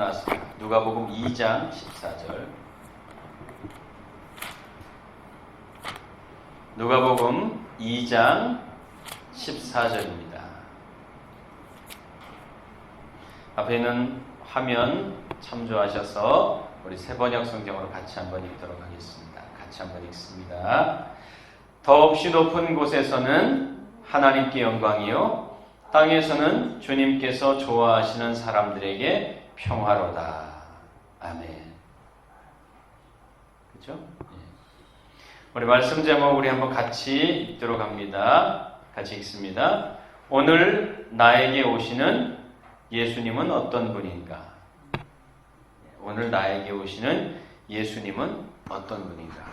나왔습니다. 누가복음 2장 14절. 누가복음 2장 14절입니다. 앞에 있는 화면 참조하셔서 우리 세번역 성경으로 같이 한번 읽도록 하겠습니다. 같이 한번 읽습니다. 더없이 높은 곳에서는 하나님께 영광이요, 땅에서는 주님께서 좋아하시는 사람들에게 평화로다. 아멘. 그렇죠? 우리 말씀 제목 우리 한번 같이 읽도록 합니다. 같이 읽습니다. 오늘 나에게 오시는 예수님은 어떤 분인가? 오늘 나에게 오시는 예수님은 어떤 분인가?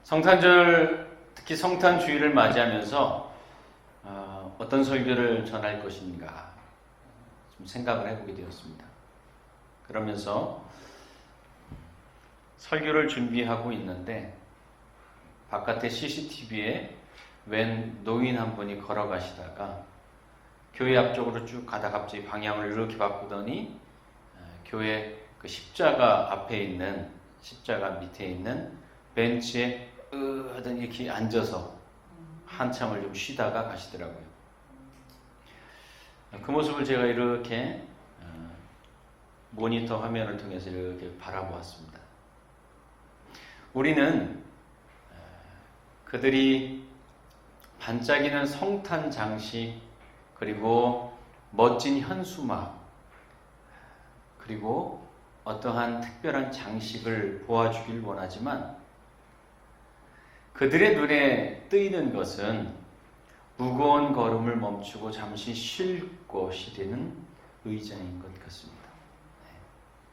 성탄절, 특히 성탄주의를 맞이하면서 어떤 설교를 전할 것인가 좀 생각을 해보게 되었습니다. 그러면서 설교를 준비하고 있는데 바깥에 CCTV에 웬 노인 한 분이 걸어가시다가 교회 앞쪽으로 쭉 가다 갑자기 방향을 이렇게 바꾸더니 교회 그 십자가 앞에 있는, 십자가 밑에 있는 벤치에 하더니 이렇게 앉아서 한참을 좀 쉬다가 가시더라고요. 그 모습을 제가 이렇게 모니터 화면을 통해서 이렇게 바라보았습니다. 우리는 그들이 반짝이는 성탄 장식, 그리고 멋진 현수막, 그리고 어떠한 특별한 장식을 보아주길 원하지만 그들의 눈에 뜨이는 것은 무거운 걸음을 멈추고 잠시 쉴 곳이 되는 의자인 것 같습니다.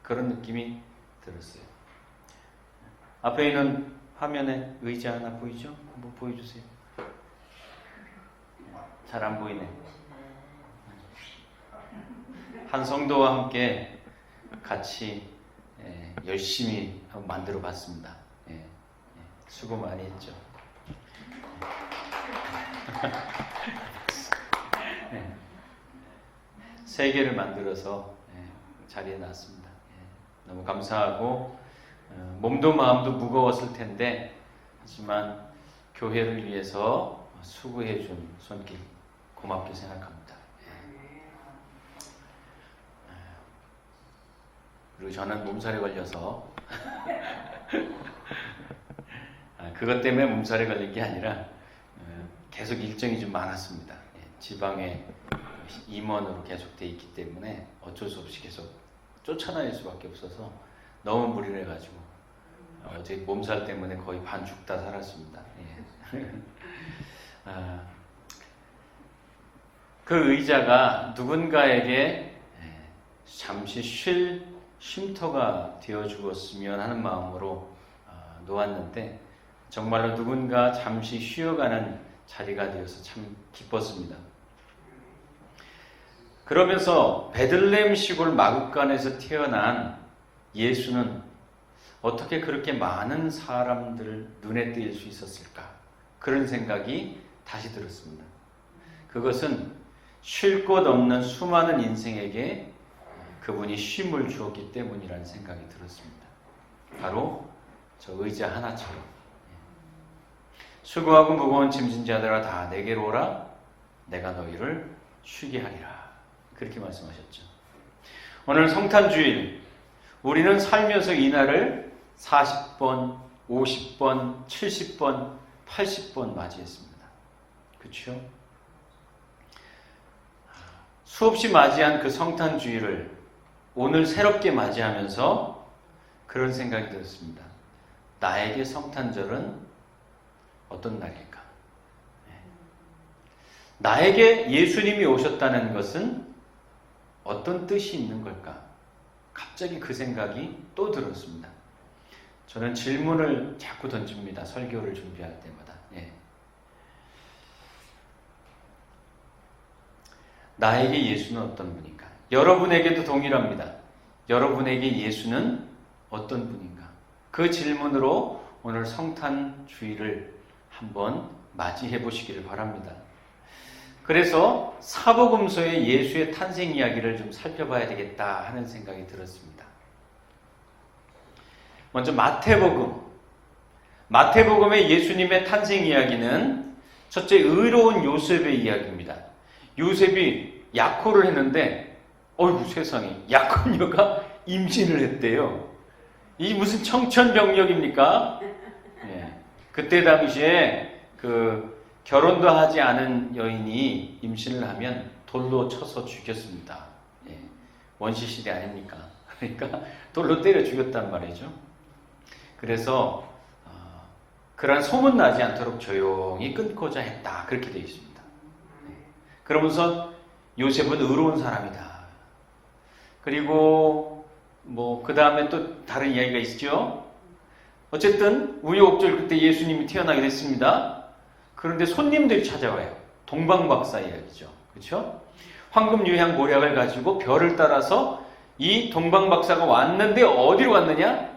그런 느낌이 들었어요. 앞에 있는 화면에 의자 하나 보이죠? 한번 보여주세요. 잘 안 보이네. 한 성도와 함께 같이 열심히 한번 만들어 봤습니다. 수고 많이 했죠. 세 개를 만들어서 자리에 놨습니다. 너무 감사하고 몸도 마음도 무거웠을 텐데 하지만 교회를 위해서 수고해 준 손길 고맙게 생각합니다. 그리고 저는 몸살에 걸려서 그것 때문에 몸살에 걸린 게 아니라 계속 일정이 좀 많았습니다. 지방에 임원으로 계속 돼 있기 때문에 어쩔 수 없이 계속 쫓아다닐 수밖에 없어서 너무 무리를 해가지고 어제 몸살 때문에 거의 반 죽다 살았습니다. 그 의자가 누군가에게 잠시 쉴 쉼터가 되어 주었으면 하는 마음으로 놓았는데 정말로 누군가 잠시 쉬어가는 자리가 되어서 참 기뻤습니다. 그러면서 베들레헴 시골 마구간에서 태어난 예수는 어떻게 그렇게 많은 사람들 눈에 띄일 수 있었을까? 그런 생각이 다시 들었습니다. 그것은 쉴 곳 없는 수많은 인생에게 그분이 쉼을 주었기 때문이라는 생각이 들었습니다. 바로 저 의자 하나처럼. 수고하고 무거운 짐진 자들아 다 내게로 오라, 내가 너희를 쉬게 하리라. 그렇게 말씀하셨죠. 오늘 성탄주일, 우리는 살면서 이 날을 40번, 50번, 70번, 80번 맞이했습니다. 그렇죠? 수없이 맞이한 그 성탄주일을 오늘 새롭게 맞이하면서 그런 생각이 들었습니다. 나에게 성탄절은 어떤 날일까? 나에게 예수님이 오셨다는 것은 어떤 뜻이 있는 걸까? 갑자기 그 생각이 또 들었습니다. 저는 질문을 자꾸 던집니다. 설교를 준비할 때마다. 나에게 예수는 어떤 분인가? 여러분에게도 동일합니다. 여러분에게 예수는 어떤 분인가? 그 질문으로 오늘 성탄주의를 한번 맞이해 보시기를 바랍니다. 그래서 사복음서의 예수의 탄생 이야기를 좀 살펴봐야 되겠다 하는 생각이 들었습니다. 먼저 마태복음의 예수님의 탄생 이야기는 첫째 의로운 요셉의 이야기입니다. 요셉이 약혼을 했는데 어이구 세상에 약혼녀가 임신을 했대요. 이 무슨 청천벽력입니까? 예. 그때 당시에 결혼도 하지 않은 여인이 임신을 하면 돌로 쳐서 죽였습니다. 예. 원시시대 아닙니까? 그러니까 돌로 때려 죽였단 말이죠. 그래서 그런 소문나지 않도록 조용히 끊고자 했다. 그렇게 되어 있습니다. 그러면서 요셉은 의로운 사람이다. 그리고 그 다음에 또 다른 이야기가 있죠. 어쨌든 우여곡절 그때 예수님이 태어나게 됐습니다. 그런데 손님들이 찾아와요. 동방박사 이야기죠. 그렇죠? 황금유향 모략을 가지고 별을 따라서 이 동방박사가 왔는데 어디로 갔느냐?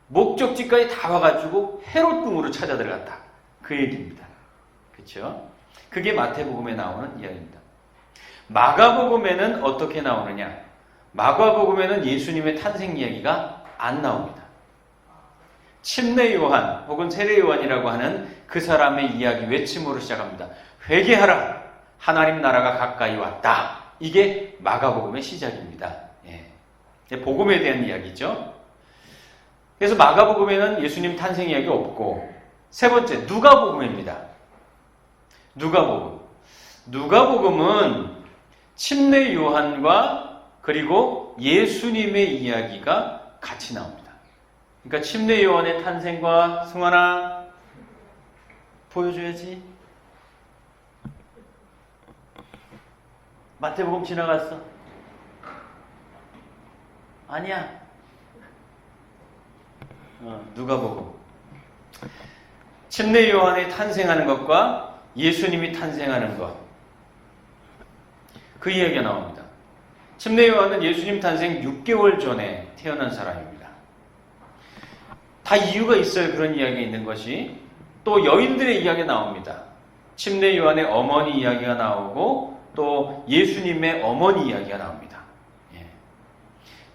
목적지까지 다 와가지고 헤롯 궁으로 찾아 들어갔다. 그 얘기입니다. 그렇죠? 그게 마태복음에 나오는 이야기입니다. 마가복음에는 어떻게 나오느냐? 마가복음에는 예수님의 탄생 이야기가 안 나옵니다. 침례 요한 혹은 세례 요한이라고 하는 그 사람의 이야기 외침으로 시작합니다. 회개하라! 하나님 나라가 가까이 왔다. 이게 마가복음의 시작입니다. 예. 복음에 대한 이야기죠. 그래서 마가복음에는 예수님 탄생 이야기가 없고, 세 번째 누가복음입니다. 누가복음은 침례 요한과 그리고 예수님의 이야기가 같이 나옵니다. 그러니까 침례 요한의 탄생과 승환아 보여줘야지. 마태복음 지나갔어. 아니야. 누가복음. 침례 요한이 탄생하는 것과 예수님이 탄생하는 것. 그 이야기가 나옵니다. 침례 요한은 예수님 탄생 6개월 전에 태어난 사람입니다. 다 이유가 있어요. 그런 이야기가 있는 것이. 또 여인들의 이야기가 나옵니다. 침례 요한의 어머니 이야기가 나오고 또 예수님의 어머니 이야기가 나옵니다. 예.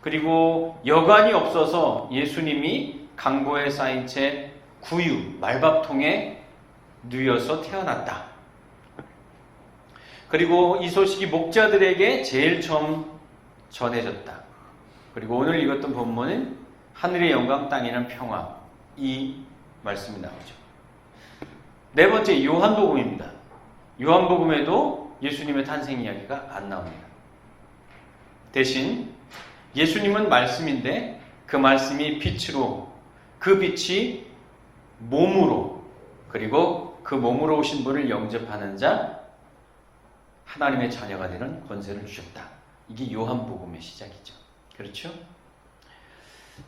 그리고 여관이 없어서 예수님이 강보에 쌓인 채 구유, 말밥통에 누워서 태어났다. 그리고 이 소식이 목자들에게 제일 처음 전해졌다. 그리고 오늘 읽었던 본문은 하늘의 영광 땅에는 평화, 이 말씀이 나오죠. 네 번째 요한복음입니다. 요한복음에도 예수님의 탄생 이야기가 안 나옵니다. 대신 예수님은 말씀인데 그 말씀이 빛으로, 그 빛이 몸으로, 그리고 그 몸으로 오신 분을 영접하는 자, 하나님의 자녀가 되는 권세를 주셨다. 이게 요한복음의 시작이죠. 그렇죠?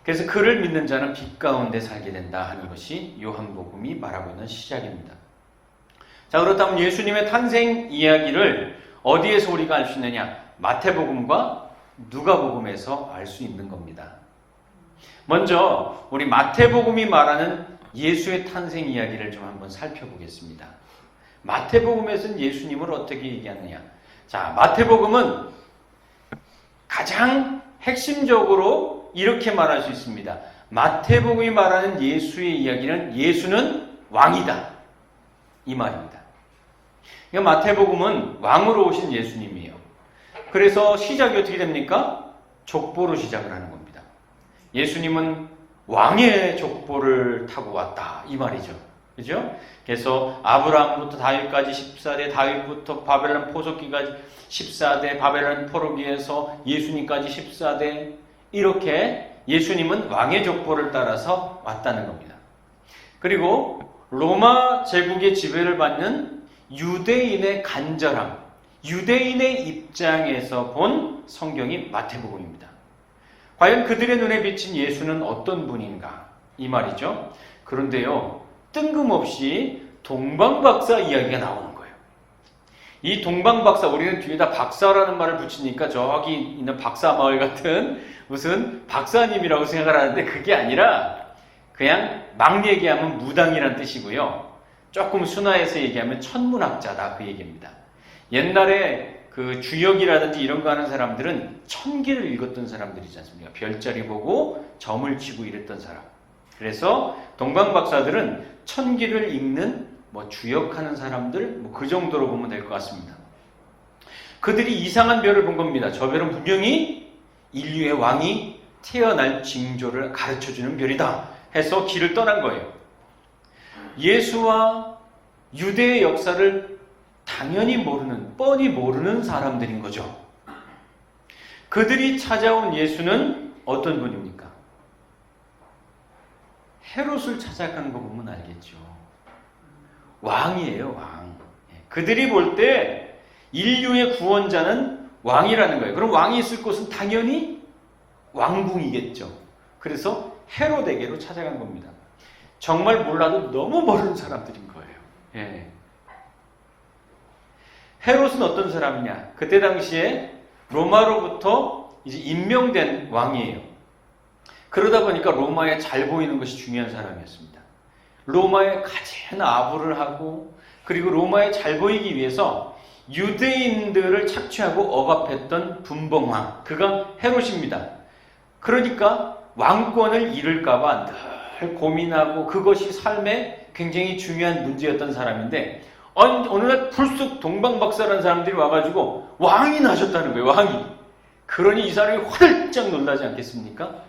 그래서 그를 믿는 자는 빛 가운데 살게 된다 하는 것이 요한복음이 말하고 있는 시작입니다. 자, 그렇다면 예수님의 탄생 이야기를 어디에서 우리가 알 수 있느냐? 마태복음과 누가복음에서 알 수 있는 겁니다. 먼저 우리 마태복음이 말하는 예수의 탄생 이야기를 좀 한번 살펴보겠습니다. 마태복음에서는 예수님을 어떻게 얘기하느냐? 자, 마태복음은 가장 핵심적으로 이렇게 말할 수 있습니다. 마태복음이 말하는 예수의 이야기는 예수는 왕이다. 이 말입니다. 그러니까 마태복음은 왕으로 오신 예수님이에요. 그래서 시작이 어떻게 됩니까? 족보로 시작을 하는 겁니다. 예수님은 왕의 족보를 타고 왔다. 이 말이죠. 그죠? 그래서 아브라함부터 다윗까지 14대, 다윗부터 바벨론 포속기까지 14대, 바벨론 포로기에서 예수님까지 14대, 이렇게 예수님은 왕의 족보를 따라서 왔다는 겁니다. 그리고 로마 제국의 지배를 받는 유대인의 간절함, 유대인의 입장에서 본 성경이 마태복음입니다. 과연 그들의 눈에 비친 예수는 어떤 분인가? 이 말이죠. 그런데요, 뜬금없이 동방박사 이야기가 나오는 거예요. 이 동방박사, 우리는 뒤에다 박사라는 말을 붙이니까 저기 있는 박사마을 같은 무슨 박사님이라고 생각을 하는데 그게 아니라 그냥 막 얘기하면 무당이란 뜻이고요. 조금 순화해서 얘기하면 천문학자다 그 얘기입니다. 옛날에 그 주역이라든지 이런 거 하는 사람들은 천기를 읽었던 사람들이지 않습니까? 별자리 보고 점을 치고 이랬던 사람. 그래서 동방박사들은 천기를 읽는 뭐 주역하는 사람들 뭐 그 정도로 보면 될 것 같습니다. 그들이 이상한 별을 본 겁니다. 저 별은 분명히 인류의 왕이 태어날 징조를 가르쳐주는 별이다 해서 길을 떠난 거예요. 예수와 유대의 역사를 당연히 모르는, 뻔히 모르는 사람들인 거죠. 그들이 찾아온 예수는 어떤 분입니까? 헤롯을 찾아간 거 보면 알겠죠. 왕이에요, 왕. 그들이 볼 때 인류의 구원자는 왕이라는 거예요. 그럼 왕이 있을 곳은 당연히 왕궁이겠죠. 그래서 헤롯에게로 찾아간 겁니다. 정말 몰라도 너무 모르는 사람들인 거예요. 예. 헤롯은 어떤 사람이냐? 그때 당시에 로마로부터 이제 임명된 왕이에요. 그러다 보니까 로마에 잘 보이는 것이 중요한 사람이었습니다. 로마에 가진 아부를 하고 그리고 로마에 잘 보이기 위해서 유대인들을 착취하고 억압했던 분봉왕, 그가 헤롯입니다. 그러니까 왕권을 잃을까봐 늘 고민하고 그것이 삶에 굉장히 중요한 문제였던 사람인데 어느 날 불쑥 동방박사라는 사람들이 와가지고 왕이 나셨다는 거예요. 왕이. 그러니 이 사람이 화들짝 놀라지 않겠습니까?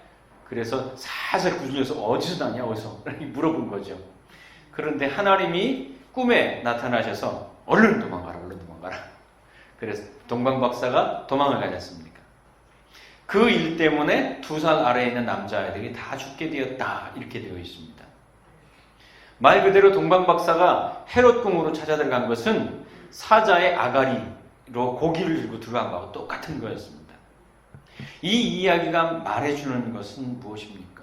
그래서 살살 구슬려서 어디서 나냐 어디서 물어본 거죠. 그런데 하나님이 꿈에 나타나셔서 얼른 도망가라 얼른 도망가라. 그래서 동방박사가 도망을 가지 않습니까? 그 일 때문에 2살 아래에 있는 남자아이들이 다 죽게 되었다 이렇게 되어 있습니다. 말 그대로 동방박사가 헤롯 궁으로 찾아 들어간 것은 사자의 아가리로 고기를 들고 들어간 거하고 똑같은 거였습니다. 이 이야기가 말해주는 것은 무엇입니까?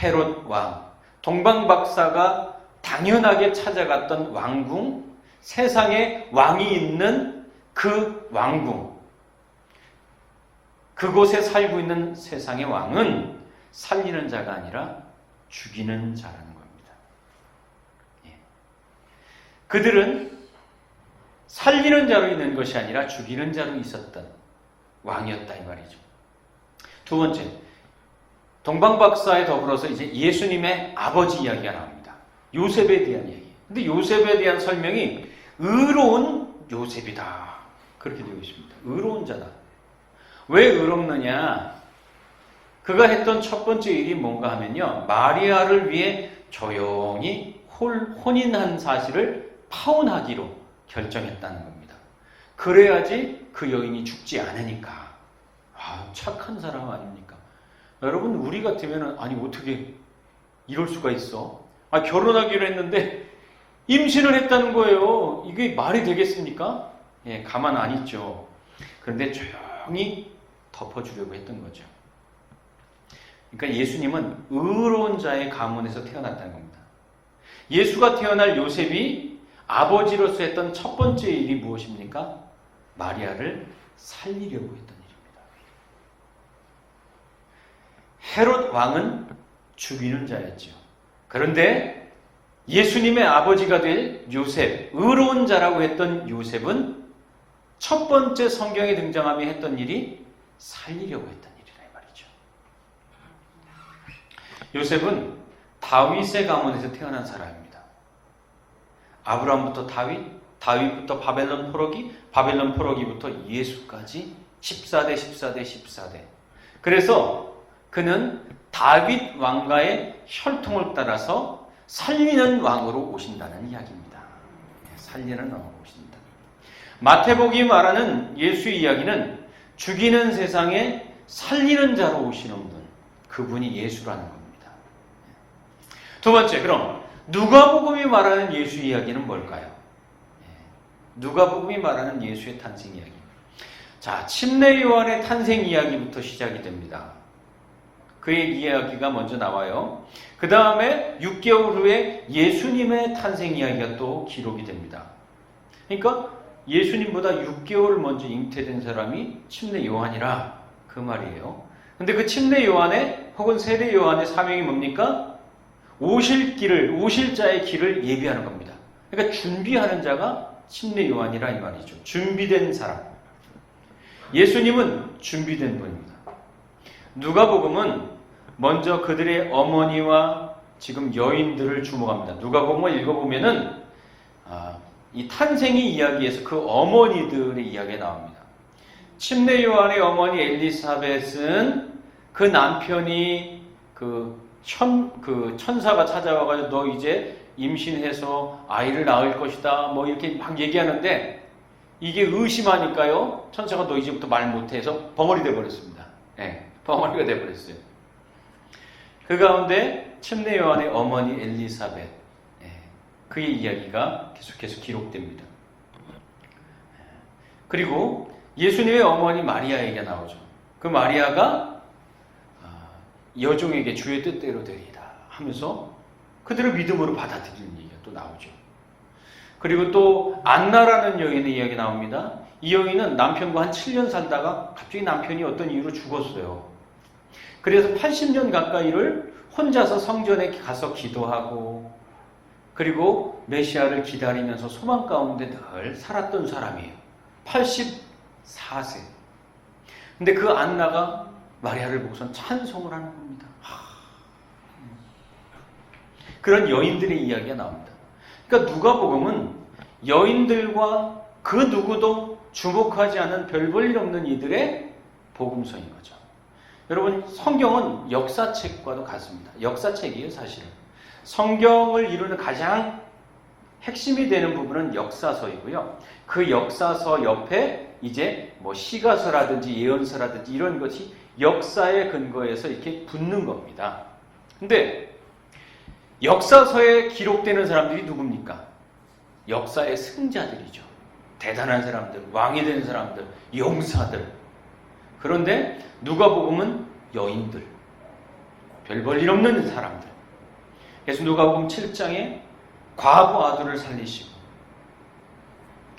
헤롯 왕, 동방박사가 당연하게 찾아갔던 왕궁, 세상에 왕이 있는 그 왕궁, 그곳에 살고 있는 세상의 왕은 살리는 자가 아니라 죽이는 자라는 겁니다. 예. 그들은 살리는 자로 있는 것이 아니라 죽이는 자로 있었던 왕이었다 이 말이죠. 두 번째, 동방박사에 더불어서 이제 예수님의 아버지 이야기가 나옵니다. 요셉에 대한 이야기. 근데 요셉에 대한 설명이 의로운 요셉이다. 그렇게 되어 있습니다. 의로운 자다. 왜 의롭느냐? 그가 했던 첫 번째 일이 뭔가 하면요. 마리아를 위해 조용히 혼인한 사실을 파혼하기로 결정했다는 겁니다. 그래야지 그 여인이 죽지 않으니까. 아, 착한 사람 아닙니까? 여러분, 우리 같으면 아니 어떻게 이럴 수가 있어? 아, 결혼하기로 했는데 임신을 했다는 거예요. 이게 말이 되겠습니까? 예, 가만 안 있죠. 그런데 조용히 덮어주려고 했던 거죠. 그러니까 예수님은 의로운 자의 가문에서 태어났다는 겁니다. 예수가 태어날 요셉이 아버지로서 했던 첫 번째 일이 무엇입니까? 마리아를 살리려고 했던 일입니다. 헤롯 왕은 죽이는 자였죠. 그런데 예수님의 아버지가 될 요셉, 의로운 자라고 했던 요셉은 첫 번째 성경에 등장하며 했던 일이 살리려고 했던 일이라 이 말이죠. 요셉은 다윗의 가문에서 태어난 사람입니다. 아브라함부터 다윗, 다윗부터 바벨론 포로기, 바벨론 포로기부터 예수까지 14대, 14대, 14대. 그래서 그는 다윗 왕가의 혈통을 따라서 살리는 왕으로 오신다는 이야기입니다. 살리는 왕으로 오신다. 마태복음이 말하는 예수의 이야기는 죽이는 세상에 살리는 자로 오시는 분, 그분이 예수라는 겁니다. 두 번째, 그럼 누가복음이 말하는 예수 이야기는 뭘까요? 누가복음이 말하는 예수의 탄생 이야기. 자, 침례 요한의 탄생 이야기부터 시작이 됩니다. 그의 이야기가 먼저 나와요. 그 다음에 6개월 후에 예수님의 탄생 이야기가 또 기록이 됩니다. 그러니까 예수님보다 6개월 먼저 잉태된 사람이 침례 요한이라 그 말이에요. 근데 그 침례 요한의 혹은 세례 요한의 사명이 뭡니까? 오실 자의 길을 예비하는 겁니다. 그러니까 준비하는 자가 침례 요한이라 이 말이죠. 준비된 사람. 예수님은 준비된 분입니다. 누가복음은 먼저 그들의 어머니와 지금 여인들을 주목합니다. 누가복음을 읽어보면은 이 탄생의 이야기에서 그 어머니들의 이야기가 나옵니다. 침례 요한의 어머니 엘리사벳은 그 남편이 천사가 찾아와가지고 너 이제 임신해서 아이를 낳을 것이다 뭐 이렇게 막 얘기하는데 이게 의심하니까요 천사가 너 이제부터 말 못해서 벙어리 돼버렸습니다. 네, 벙어리가 돼버렸어요. 그 가운데 침례 요한의 어머니 엘리사벳 그의 이야기가 계속해서 기록됩니다. 그리고 예수님의 어머니 마리아 얘기가 나오죠. 그 마리아가 여종에게 주의 뜻대로 되리이다 하면서 그들을 믿음으로 받아들이는 얘기가 또 나오죠. 그리고 또 안나라는 여인의 이야기 나옵니다. 이 여인은 남편과 한 7년 살다가 갑자기 남편이 어떤 이유로 죽었어요. 그래서 80년 가까이를 혼자서 성전에 가서 기도하고 그리고 메시아를 기다리면서 소망 가운데 늘 살았던 사람이에요. 84세. 근데 그 안나가 마리아를 보고선 찬송을 하는 겁니다. 그런 여인들의 이야기가 나옵니다. 그러니까 누가복음은 여인들과 그 누구도 주목하지 않은 별 볼 일 없는 이들의 복음서인 거죠. 여러분 성경은 역사책과도 같습니다. 역사책이에요 사실은. 성경을 이루는 가장 핵심이 되는 부분은 역사서이고요. 그 역사서 옆에 이제 뭐 시가서라든지 예언서라든지 이런 것이 역사의 근거에서 이렇게 붙는 겁니다. 근데 역사서에 기록되는 사람들이 누굽니까? 역사의 승자들이죠. 대단한 사람들, 왕이 된 사람들, 용사들. 그런데 누가복음은 여인들, 별 볼 일 없는 사람들. 그래서 누가복음 7장에 과부 아들을 살리시고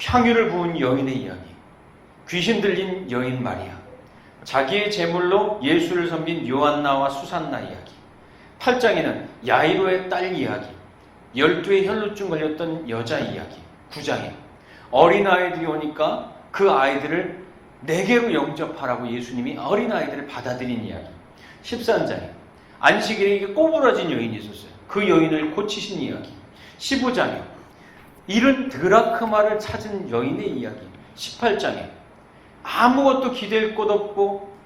향유를 부은 여인의 이야기, 귀신 들린 여인 마리아, 자기의 제물로 예수를 섬긴 요한나와 수산나 이야기, 8장에는 야이로의 딸 이야기, 12의 혈루증 걸렸던 여자 이야기, 9장에 어린아이들이 오니까 그 아이들을 내게로 영접하라고 예수님이 어린아이들을 받아들인 이야기, 13장에 안식일에 꼬부라진 여인이 있었어요. 그 여인을 고치신 이야기, 15장에 잃은 드라크마를 찾은 여인의 이야기, 18장에 아무것도 기댈 곳 없고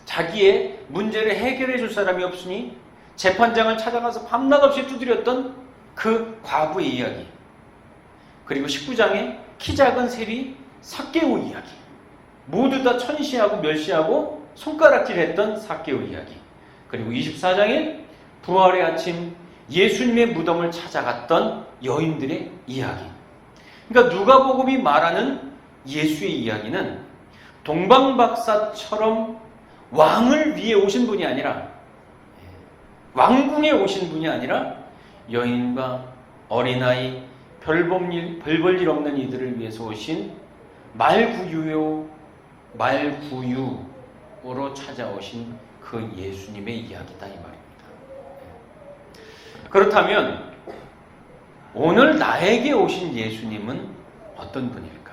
자기의 문제를 해결해 줄 사람이 없으니 재판장을 찾아가서 밤낮없이 두드렸던 그 과부의 이야기, 그리고 19장에 키 작은 세리 삭개오 이야기, 모두 다 천시하고 멸시하고 손가락질했던 삭개오 이야기, 그리고 24장에 부활의 아침 예수님의 무덤을 찾아갔던 여인들의 이야기. 그러니까 누가복음이 말하는 예수의 이야기는 동방박사처럼 왕을 위해 오신 분이 아니라, 왕궁에 오신 분이 아니라 여인과 어린아이, 별 볼 일 없는 이들을 위해서 오신 말구유로 찾아오신 그 예수님의 이야기다 이 말입니다. 그렇다면 오늘 나에게 오신 예수님은 어떤 분일까?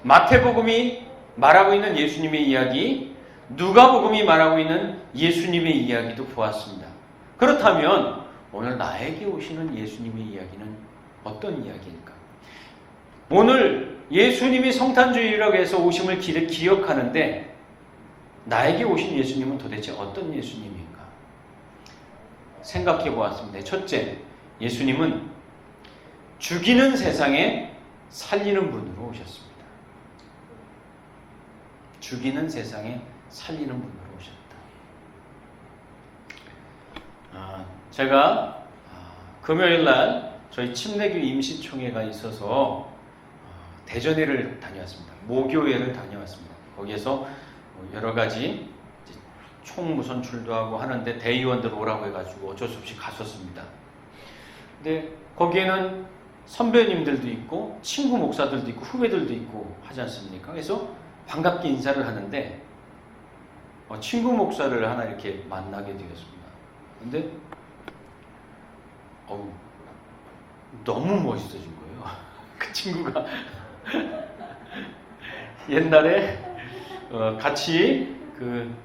마태복음이 말하고 있는 예수님의 이야기, 누가복음이 말하고 있는 예수님의 이야기도 보았습니다. 그렇다면 오늘 나에게 오시는 예수님의 이야기는 어떤 이야기일까? 오늘 예수님이 성탄주일이라고 해서 오심을 기억하는데 나에게 오신 예수님은 도대체 어떤 예수님인가? 생각해 보았습니다. 첫째, 예수님은 죽이는 세상에 살리는 분으로 오셨습니다. 죽이는 세상에 살리는 분으로 오셨다. 제가 금요일 날 저희 침례교 임시총회가 있어서 대전회를 다녀왔습니다. 모교회를 다녀왔습니다. 거기에서 여러 가지 총무선출도 하고 하는데 대의원들 오라고 해가지고 어쩔 수 없이 갔었습니다. 근데 거기에는 선배님들도 있고 친구 목사들도 있고 후배들도 있고 하지 않습니까? 그래서 반갑게 인사를 하는데 친구 목사를 하나 이렇게 만나게 되었습니다. 근데 어우, 너무 멋있어진 거예요. 그 친구가 옛날에 같이 그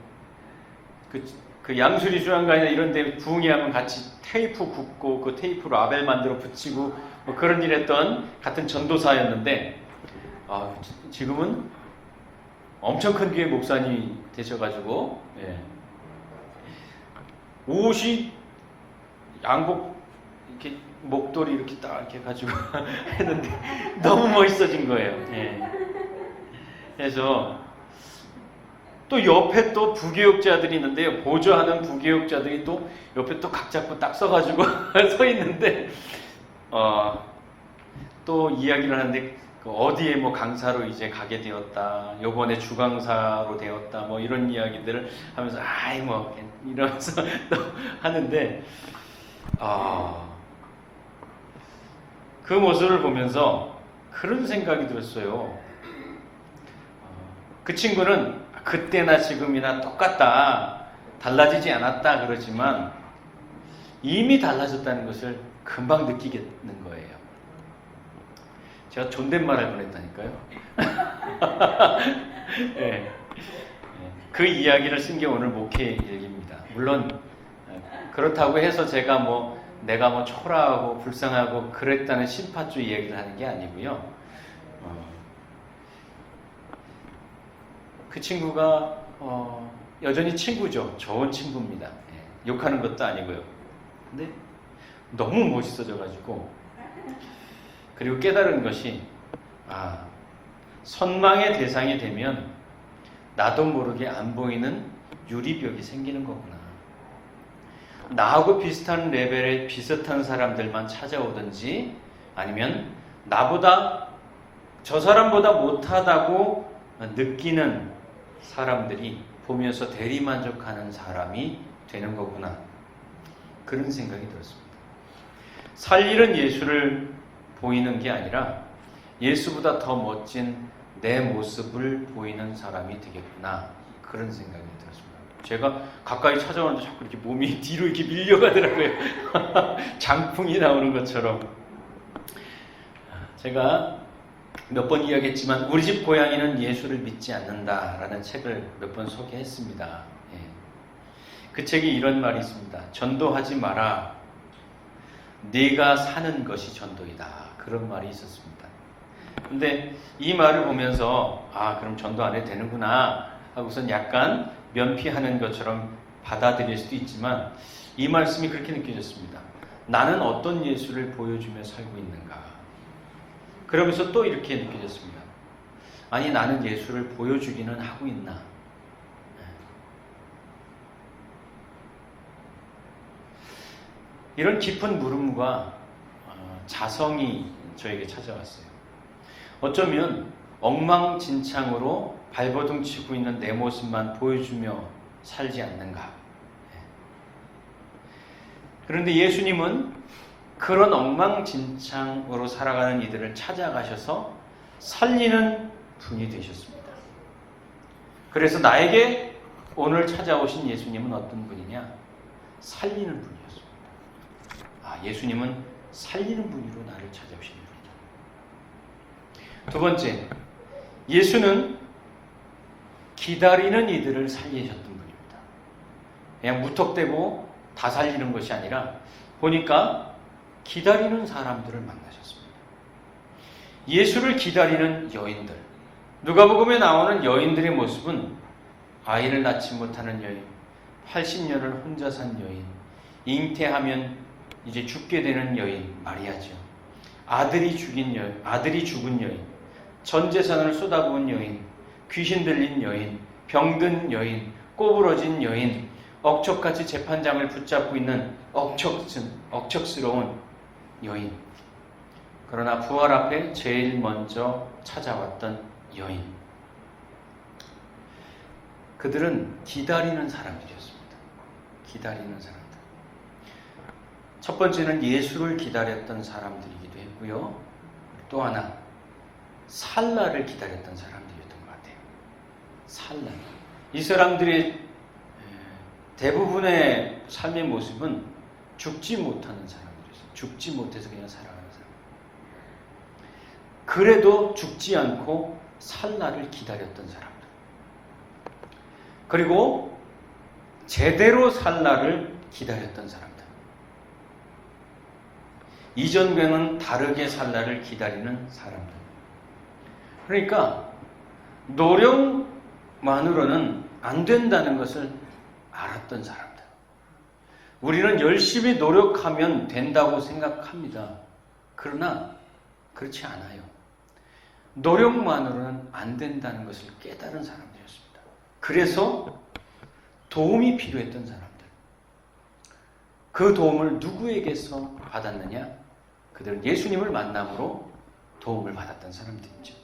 양수리 수양관이나 이런 데 부흥회하면 같이 테이프 굽고 그 테이프로 아벨 만들어 붙이고 뭐 그런 일 했던 같은 전도사였는데, 지금은 엄청 큰 교회 목사님이 되셔가지고, 예. 옷이 양복 이렇게 목도리 이렇게 딱 이렇게 가지고 했는데 너무 멋있어진 거예요. 예. 그래서 또 옆에 또 부교육자들이 있는데요. 보조하는 부교육자들이 또 옆에 또 각 잡고 딱 서가지고 서 있는데, 또 이야기를 하는데, 어디에 뭐 강사로 이제 가게 되었다, 요번에 주강사로 되었다, 뭐 이런 이야기들을 하면서 아이 뭐 이러면서 또 하는데, 그 모습을 보면서 그런 생각이 들었어요. 그 친구는 그때나 지금이나 똑같다, 달라지지 않았다 그러지만 이미 달라졌다는 것을 금방 느끼겠는 거예요. 제가 존댓말을 보냈다니까요. 네. 그 이야기를 쓴 게 오늘 목회 일기입니다. 물론 그렇다고 해서 제가 내가 뭐 초라하고 불쌍하고 그랬다는 심파주의 얘기를 하는 게 아니고요. 그 친구가 여전히 친구죠. 좋은 친구입니다. 예, 욕하는 것도 아니고요. 근데 너무 멋있어져가지고, 그리고 깨달은 것이, 선망의 대상이 되면 나도 모르게 안 보이는 유리벽이 생기는 거구나. 나하고 비슷한 레벨의 비슷한 사람들만 찾아오든지, 아니면 나보다 저 사람보다 못하다고 느끼는 사람들이 보면서 대리만족하는 사람이 되는 거구나. 그런 생각이 들었습니다. 살 일은 예수를 보이는 게 아니라 예수보다 더 멋진 내 모습을 보이는 사람이 되겠구나. 그런 생각이 들었습니다. 제가 가까이 찾아오는데 자꾸 이렇게 몸이 뒤로 이렇게 밀려가더라고요. 장풍이 나오는 것처럼. 제가 몇 번 이야기했지만 우리 집 고양이는 예수를 믿지 않는다라는 책을 몇 번 소개했습니다. 예. 그 책에 이런 말이 있습니다. 전도하지 마라. 네가 사는 것이 전도이다. 그런 말이 있었습니다. 근데 이 말을 보면서 그럼 전도 안 해도 되는구나 하고선 약간 면피하는 것처럼 받아들일 수도 있지만, 이 말씀이 그렇게 느껴졌습니다. 나는 어떤 예수를 보여주며 살고 있는가. 그러면서 또 이렇게 느껴졌습니다. 아니, 나는 예수를 보여주기는 하고 있나. 이런 깊은 물음과 자성이 저에게 찾아왔어요. 어쩌면 엉망진창으로 발버둥 치고 있는 내 모습만 보여주며 살지 않는가. 그런데 예수님은 그런 엉망진창으로 살아가는 이들을 찾아가셔서 살리는 분이 되셨습니다. 그래서 나에게 오늘 찾아오신 예수님은 어떤 분이냐? 살리는 분이었습니다. 예수님은 살리는 분으로 나를 찾아오시는 분이다. 두 번째, 예수는 기다리는 이들을 살리셨던 분입니다. 그냥 무턱대고 다 살리는 것이 아니라 보니까 기다리는 사람들을 만나셨습니다. 예수를 기다리는 여인들. 누가복음에 나오는 여인들의 모습은 아이를 낳지 못하는 여인, 80년을 혼자 산 여인, 잉태하면 이제 죽게 되는 여인 마리아죠. 아들이 죽은 여인, 전 재산을 쏟아부은 여인, 귀신 들린 여인, 병든 여인, 꼬부러진 여인, 억척같이 재판장을 붙잡고 있는 억척스러운 여인. 그러나 부활 앞에 제일 먼저 찾아왔던 여인. 그들은 기다리는 사람들이었습니다. 기다리는 사람들. 첫 번째는 예수를 기다렸던 사람들이기도 했고요. 또 하나, 살라를 기다렸던 사람들이었던 것 같아요. 살라. 이 사람들의 대부분의 삶의 모습은 죽지 못하는 사람들이었어요. 죽지 못해서 그냥 살아가는 사람. 그래도 죽지 않고 살 날을 기다렸던 사람들. 그리고 제대로 살 날을 기다렸던 사람들. 이전과는 다르게 살 날을 기다리는 사람들. 그러니까 노력만으로는 안 된다는 것을 알았던 사람들. 우리는 열심히 노력하면 된다고 생각합니다. 그러나 그렇지 않아요. 노력만으로는 안 된다는 것을 깨달은 사람들이었습니다. 그래서 도움이 필요했던 사람들. 그 도움을 누구에게서 받았느냐? 그들은 예수님을 만남으로 도움을 받았던 사람들이죠.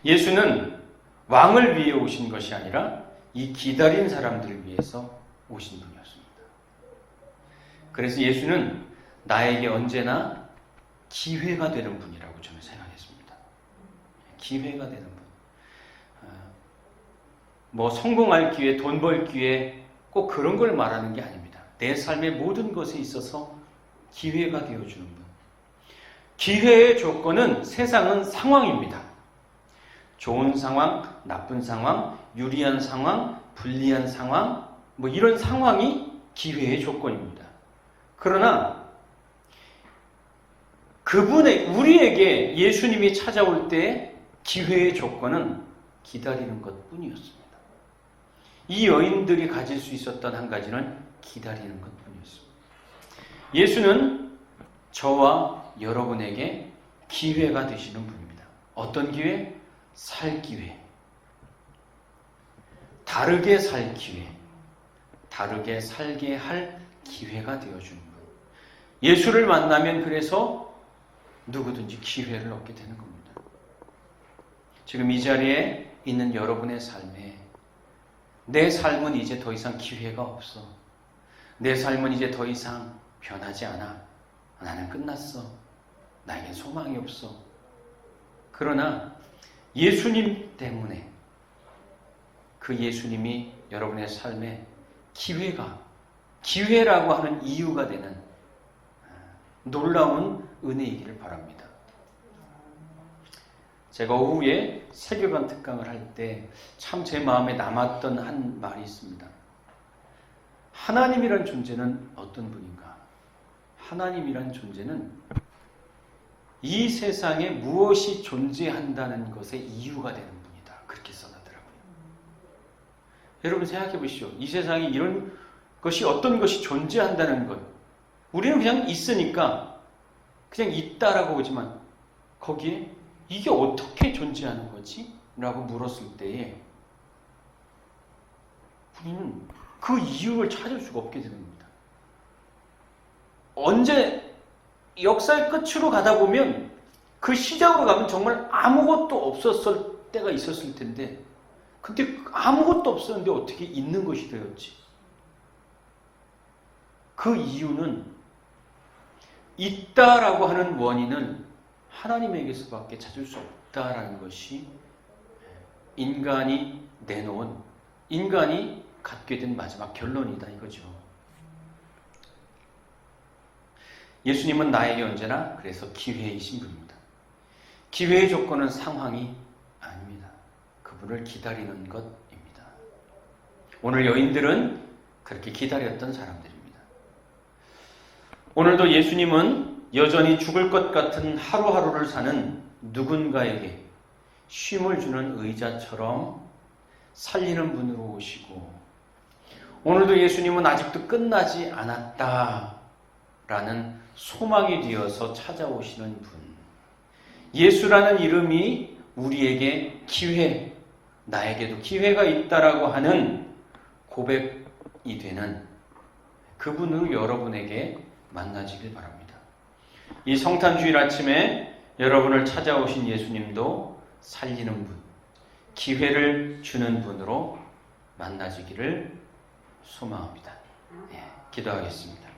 예수는 왕을 위해 오신 것이 아니라 이 기다린 사람들을 위해서 오신 분이었습니다. 그래서 예수는 나에게 언제나 기회가 되는 분이라고 저는 생각했습니다. 기회가 되는 분. 뭐 성공할 기회, 돈 벌 기회, 꼭 그런 걸 말하는 게 아닙니다. 내 삶의 모든 것에 있어서 기회가 되어주는 분. 기회의 조건은 세상은 상황입니다. 좋은 상황, 나쁜 상황, 유리한 상황, 불리한 상황, 뭐 이런 상황이 기회의 조건입니다. 그러나 우리에게 예수님이 찾아올 때 기회의 조건은 기다리는 것 뿐이었습니다. 이 여인들이 가질 수 있었던 한 가지는 기다리는 것 뿐이었습니다. 예수는 저와 여러분에게 기회가 되시는 분입니다. 어떤 기회? 살 기회. 다르게 살 기회. 다르게 살게 할 기회가 되어주는 분. 예수를 만나면 그래서 누구든지 기회를 얻게 되는 겁니다. 지금 이 자리에 있는 여러분의 삶에 내 삶은 이제 더 이상 기회가 없어. 내 삶은 이제 더 이상 변하지 않아. 나는 끝났어. 나에겐 소망이 없어. 그러나 예수님 때문에 그 예수님이 여러분의 삶에 기회라고 하는 이유가 되는 놀라운 은혜이기를 바랍니다. 제가 오후에 세계관 특강을 할 때 참 제 마음에 남았던 한 말이 있습니다. 하나님이란 존재는 어떤 분인가? 하나님이란 존재는 이 세상에 무엇이 존재한다는 것의 이유가 되는 분이다. 그렇게 써놨더라고요. 여러분 생각해 보시죠. 이 세상에 이런 것이 어떤 것이 존재한다는 것. 우리는 그냥 있으니까 그냥 있다라고 보지만 거기에 이게 어떻게 존재하는 거지? 라고 물었을 때에 우리는 그 이유를 찾을 수가 없게 되는 겁니다. 언제 역사의 끝으로 가다 보면 그 시작으로 가면 정말 아무것도 없었을 때가 있었을 텐데 근데 아무것도 없었는데 어떻게 있는 것이 되었지? 그 이유는 있다라고 하는 원인은 하나님에게서밖에 찾을 수 없다라는 것이 인간이 내놓은, 인간이 갖게 된 마지막 결론이다 이거죠. 예수님은 나에게 언제나 그래서 기회이신 분입니다. 기회의 조건은 상황이 아닙니다. 그분을 기다리는 것입니다. 오늘 여인들은 그렇게 기다렸던 사람들입니다. 오늘도 예수님은 여전히 죽을 것 같은 하루하루를 사는 누군가에게 쉼을 주는 의자처럼 살리는 분으로 오시고, 오늘도 예수님은 아직도 끝나지 않았다라는 소망이 되어서 찾아오시는 분. 예수라는 이름이 우리에게 기회, 나에게도 기회가 있다라고 하는 고백이 되는 그분으로 여러분에게 만나지길 바랍니다. 이 성탄주일 아침에 여러분을 찾아오신 예수님도 살리는 분, 기회를 주는 분으로 만나지기를 소망합니다. 기도하겠습니다.